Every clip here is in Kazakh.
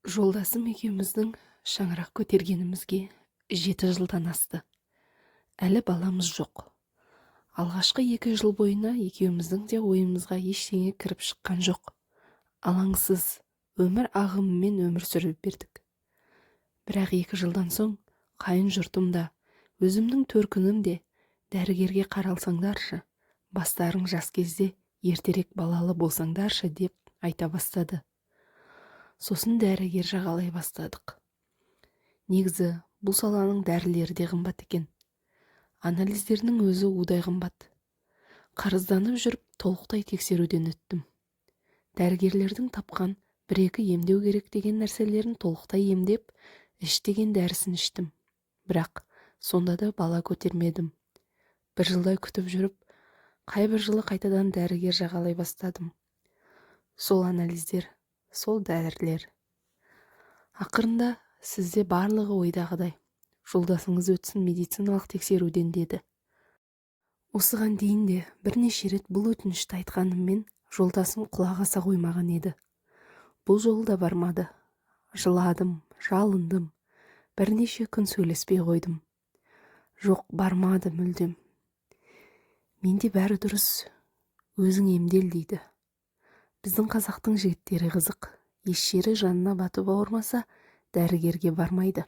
Жолдасым екеуміздің шаңырақ көтергенімізге 7 жылдан асты. Әлі баламыз жоқ. Алғашқы 2 жыл бойына екеуміздің де ойымызға ештеңе кіріп шыққан жоқ. Алаңсыз, өмір ағымымен өмір сүріп бердік. Бірақ 2 жылдан соң қайын жұртым да, өзімнің төркінім де дәрігерге қаралсаңдаршы, бастарың жас кезде ертерек балалы болсаңдаршы деп айта бастады. Сосын дәрігер жағалай бастадық. Негізі бұл саланың дәрілері де қымбат екен. Анализдерінің өзі удай қымбат. Қарызданып жүріп толықтай тексеруден өттім. Дәрігерлердің тапқан 1-2 емдеу керек деген нәрселерін толықтай емдеп, іш деген дәрісін іштім. Бірақ сонда да бала көтермедім. 1 жылдай күтіп жүріп, қай бір жылы қайтадан дәрігер жағалай бастадым. Сол анализдер, сол дәрілер. Ақырында сізде барлығы ойдағыдай. Жолдасыңыз өтсін медициналық тексеруден деді. Осыған дейін де бірнеше рет бұл өтінішті айтқаныммен жолдасым құлақ аса қоймаған еді. Бұл жолы да бармады. Жыладым, жалындым. Бірнеше күн сөйлеспей қойдым. Жоқ, бармады мүлдем. Менде бәрі дұрыс. Өзің емдел дейді. Біздің қазақтың жігіттері қызық. Еш жері жанына батып ауырмаса, дәрігерге бармайды.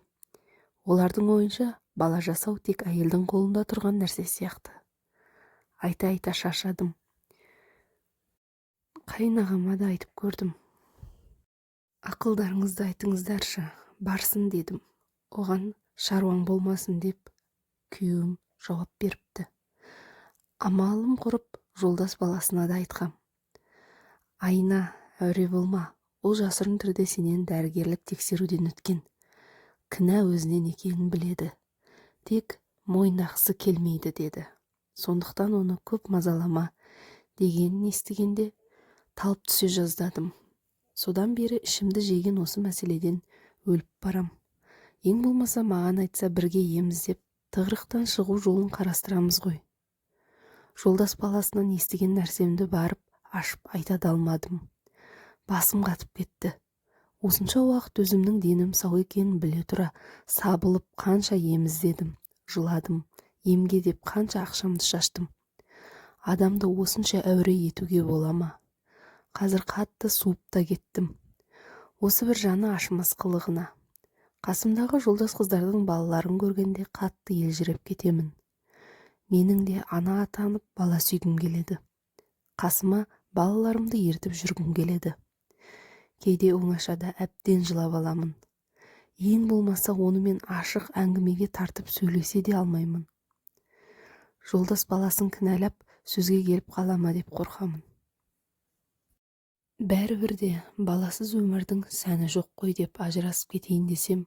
Олардың ойынша бала жасау тек әйелдің қолында тұрған нәрсе сияқты. Айта-айта шаршадым. Қайынағама да айтып көрдім. Ақылдарыңызды айтыңыздаршы, барсын дедім. Оған шаруаң болмасын деп күйеуім жауап беріпті. Амалым құрып, жолдас баласына да айтқам. Айна, әуре болма, ол жасырын түрде сенен дәрігерлік тексеруден өткен. Кінә өзінен екенін біледі. Тек мойындағысы келмейді деді. Сондықтан оны көп мазалама дегенін естігенде талып түсе жаздадым. Содан бері ішімді жеген осы мәселеден өліп барам. Ең болмаса маған айтса бірге еміз деп тығырықтан шығу жолын қарастырамыз ғой. Жолдас баласынан естіген нәрсемді барып ашып айта да алмадым. Басым қатып кетті. Осынша уақыт өзімнің денім сау екенін біле тұра сабылып қанша ем іздедім, жыладым, емге деп қанша ақшамды шаштым. Адамды осынша әуре етуге бола ма? Қазір қатты суып та кеттім. Осы бір жаны ашымас қылығына. Қасымдағы жолдас қыздардың балаларын көргенде қатты елжіреп кетемін. Менің де ана атанып бала сүйгім келеді. Қасыма балаларымды ертіп жүргім келеді. Кейде оңашада әбден жылап аламын. Ең болмаса онымен ашық әңгімеге тартып сөйлесе де алмаймын. Жолдас баласын кінәлап сөзге келіп қалама деп қорқамын. Бәрібір де баласыз өмірдің сәні жоқ қой деп ажырасып кетейін десем,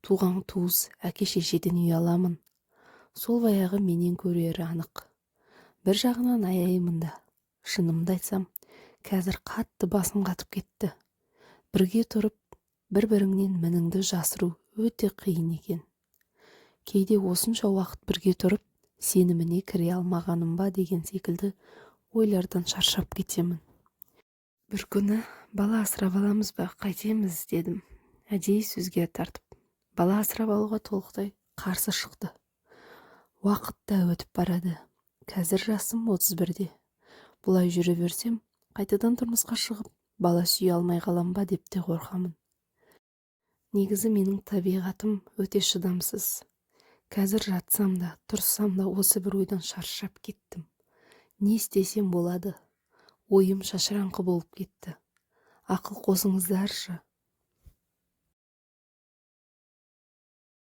туған туыс әке-шешеден ұяламын. Сол баяғы менен көрері анық. Бір жағынан аяймын да. Шынымды айтсам, қазір қатты басым қатып кетті. Бірге тұрып, бір-біріңнен мініңді жасыру өте қиын екен. Кейде осынша уақыт бірге тұрып, сеніміне кіре алмағаным ба деген секілді ойлардан шаршап кетемін. Бір күні бала асырап аламыз ба, қайтеміз дедім. Әдейі сөзге тартып. Бала асырап алуға толықтай қарсы шықты. Уақыт та өтіп барады. Қазір жасым 31-де. Бұлай жүре берсем, қайтадан тұрмысқа шығып, бала сүйе алмай қалам ба деп те қорқамын. Негізі менің табиғатым өте шыдамсыз. Қазір жатсам да, тұрсам да осы бір ойдан шаршап кеттім. Не істесем болады? Ойым шашыраңқы болып кетті. Ақыл қосыңыздаршы.